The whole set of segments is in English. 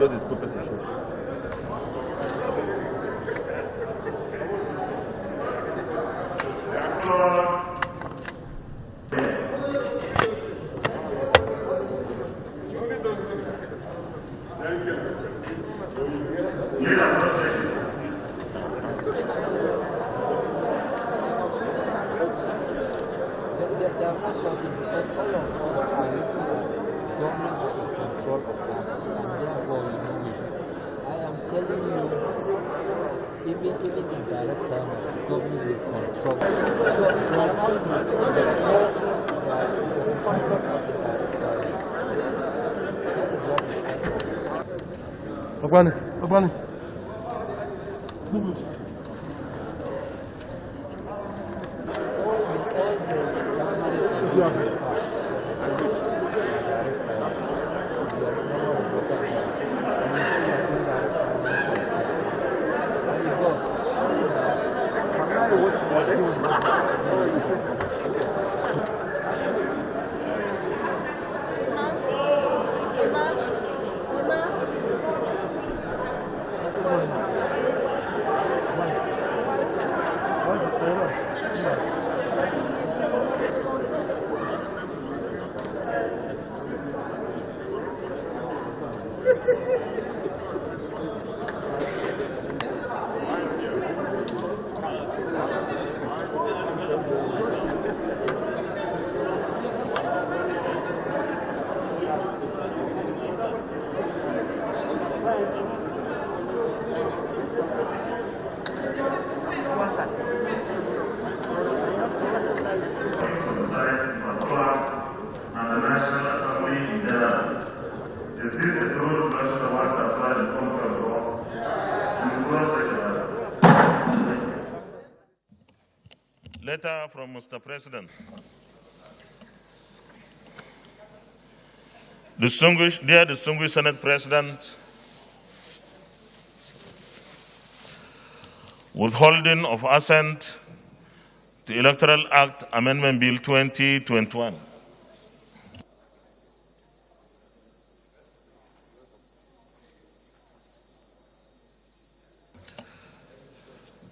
Justice put us ashore. Agwani. Letter from Mr. President. Dear distinguished Senate President, withholding of assent to Electoral Act Amendment Bill 2021.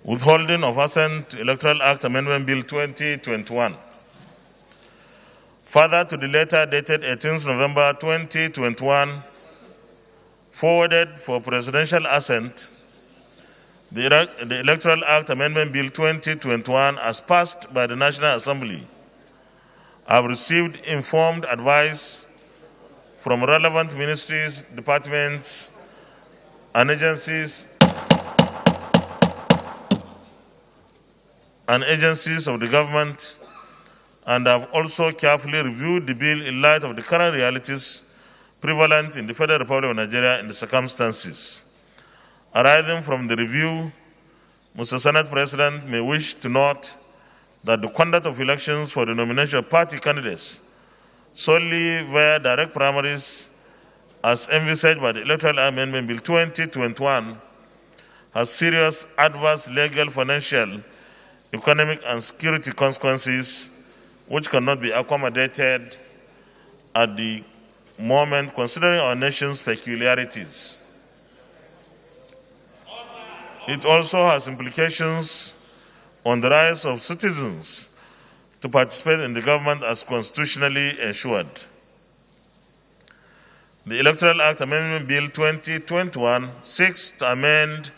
Withholding of assent to Electoral Act Amendment Bill 2021. Further to the letter dated 18th November 2021, forwarded for presidential assent, the Electoral Act Amendment Bill 2021 as passed by the National Assembly. I have received informed advice from relevant ministries, departments, and agencies of the government, and have also carefully reviewed the bill in light of the current realities prevalent in the Federal Republic of Nigeria in the circumstances. Arising from the review, Mr. Senate President may wish to note that the conduct of elections for the nomination of party candidates solely via direct primaries, as envisaged by the Electoral Amendment Bill 2021, has serious adverse legal, financial, economic, and security consequences which cannot be accommodated at the moment, considering our nation's peculiarities. It also has implications on the rights of citizens to participate in the government as constitutionally ensured. The Electoral Act Amendment Bill 2021 seeks to amend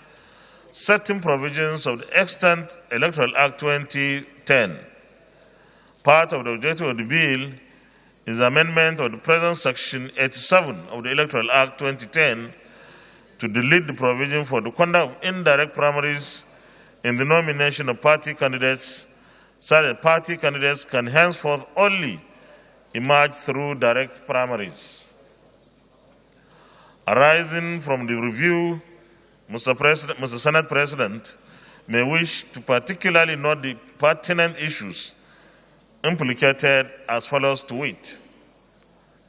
certain provisions of the extant Electoral Act 2010. Part of the objective of the bill is the amendment of the present Section 87 of the Electoral Act 2010 to delete the provision for the conduct of indirect primaries in the nomination of party candidates, so that party candidates can henceforth only emerge through direct primaries. Arising from the review, Mr. Senate President may wish to particularly note the pertinent issues implicated as follows to wit.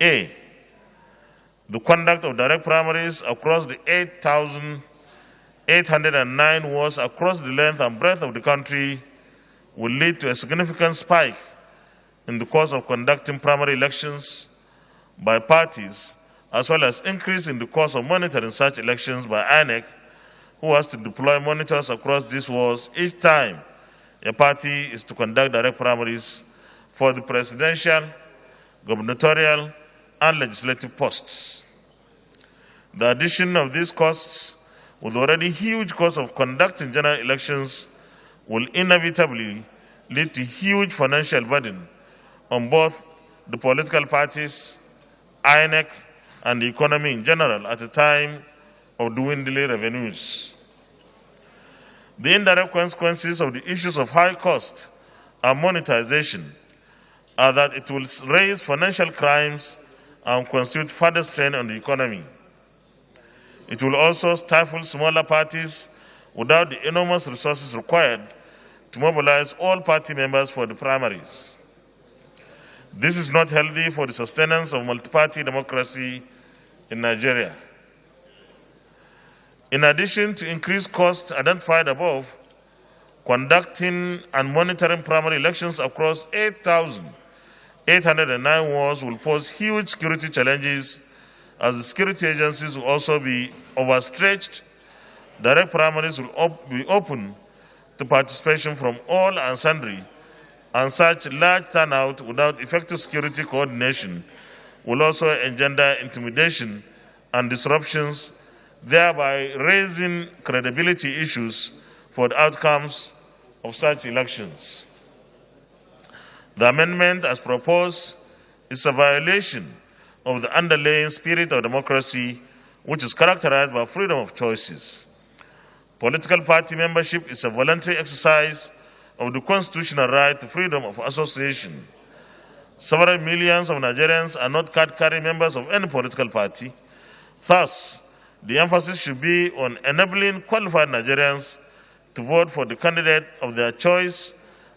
A, the conduct of direct primaries across the 8,809 wards across the length and breadth of the country will lead to a significant spike in the cost of conducting primary elections by parties as well as increase in the cost of monitoring such elections by INEC, who has to deploy monitors across these wards each time a party is to conduct direct primaries for the presidential, gubernatorial, and legislative posts. The addition of these costs, with already huge cost of conducting general elections, will inevitably lead to huge financial burden on both the political parties, INEC, and the economy in general at a time of dwindling revenues. The indirect consequences of the issues of high cost and monetization are that it will raise financial crimes and constitute further strain on the economy. It will also stifle smaller parties without the enormous resources required to mobilize all party members for the primaries. This is not healthy for the sustenance of multi-party democracy in Nigeria. In addition to increased costs identified above, conducting and monitoring primary elections across 8,809 wards will pose huge security challenges, as the security agencies will also be overstretched. Direct primaries will be open to participation from all and sundry, and such large turnout without effective security coordination will also engender intimidation and disruptions, thereby raising credibility issues for the outcomes of such elections. The amendment as proposed is a violation of the underlying spirit of democracy, which is characterized by freedom of choices. Political party membership is a voluntary exercise of the constitutional right to freedom of association. Several millions of Nigerians are not card-carrying members of any political party. Thus, the emphasis should be on enabling qualified Nigerians to vote for the candidate of their choice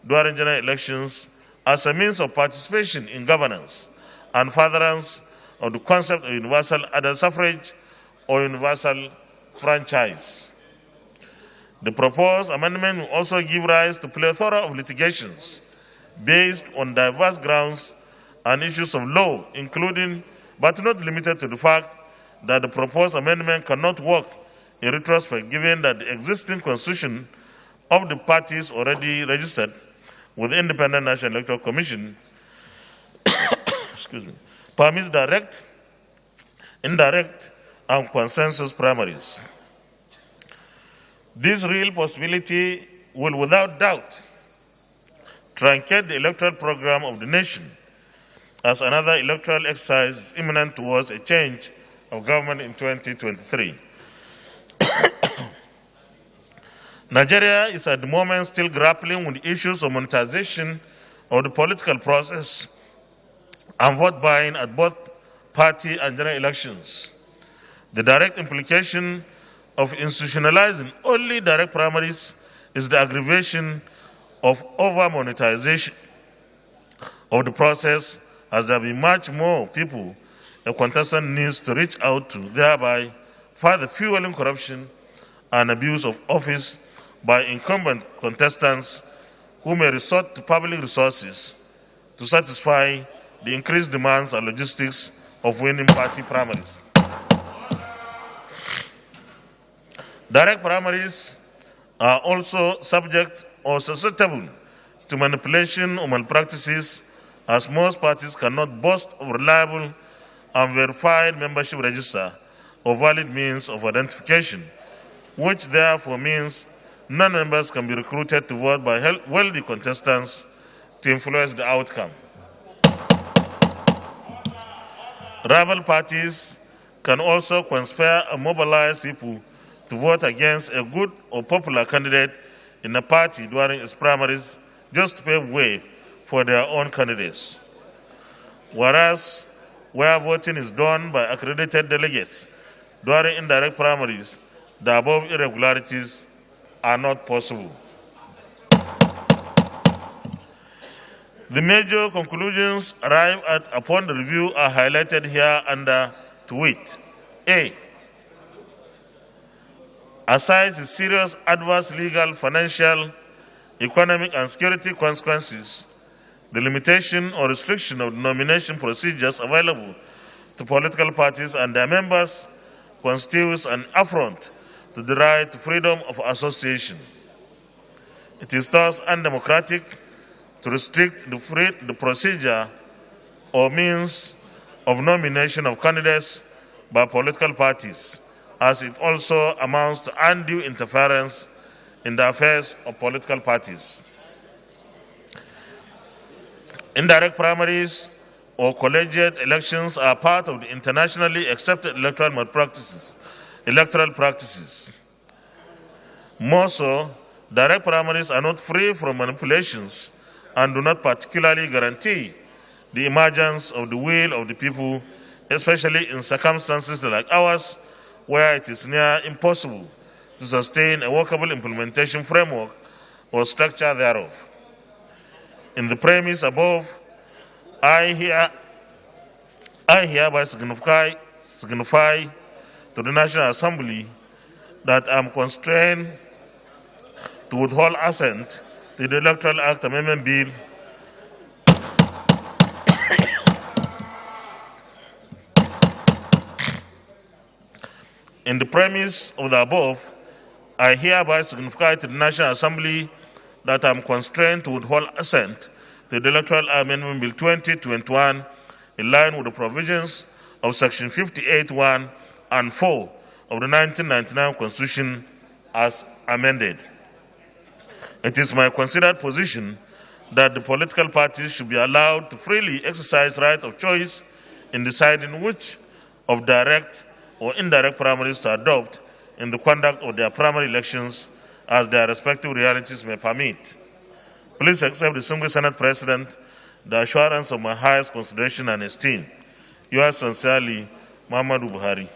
during general elections as a means of participation in governance and furtherance of the concept of universal adult suffrage or universal franchise. The proposed amendment will also give rise to a plethora of litigations based on diverse grounds and issues of law, including, but not limited to, the fact that the proposed amendment cannot work in retrospect, given that the existing constitution of the parties already registered with the Independent National Electoral Commission permits direct, indirect, and consensus primaries. This real possibility will without doubt truncate the electoral program of the nation, as another electoral exercise is imminent towards a change of government in 2023. Nigeria is at the moment still grappling with the issues of monetization of the political process and vote buying at both party and general elections. The direct implication of institutionalizing only direct primaries is the aggravation of over-monetization of the process, as there will be much more people a contestant needs to reach out to, thereby further fueling corruption and abuse of office by incumbent contestants who may resort to public resources to satisfy the increased demands and logistics of winning party primaries. Direct primaries are also subject or susceptible to manipulation or malpractices, as most parties cannot boast of reliable and verified membership register or valid means of identification, which therefore means non-members can be recruited to vote by wealthy contestants to influence the outcome. Rival parties can also conspire and mobilize people to vote against a good or popular candidate in a party during its primaries, just to pave way for their own candidates. Whereas, where voting is done by accredited delegates during indirect primaries, the above irregularities are not possible. The major conclusions arrived at upon the review are highlighted here under to wit. A. Aside the serious adverse legal, financial, economic, and security consequences, the limitation or restriction of nomination procedures available to political parties and their members constitutes an affront to the right to freedom of association. It is thus undemocratic to restrict the procedure or means of nomination of candidates by political parties, as it also amounts to undue interference in the affairs of political parties. Indirect primaries or collegiate elections are part of the internationally accepted electoral practices. More so, direct primaries are not free from manipulations and do not particularly guarantee the emergence of the will of the people, especially in circumstances like ours, where it is near impossible to sustain a workable implementation framework or structure thereof. In the premise above, I hereby signify to the National Assembly that I am constrained to withhold assent to the Electoral Act Amendment Bill In the premise of the above, I hereby signify to the National Assembly that I am constrained to withhold assent to the Electoral Amendment Bill 2021 in line with the provisions of Section 58(1) and 4 of the 1999 Constitution as amended. It is my considered position that the political parties should be allowed to freely exercise right of choice in deciding which of direct or indirect primaries to adopt in the conduct of their primary elections as their respective realities may permit. Please accept the single Senate President the assurance of my highest consideration and esteem. Yours sincerely, Muhammadu Buhari.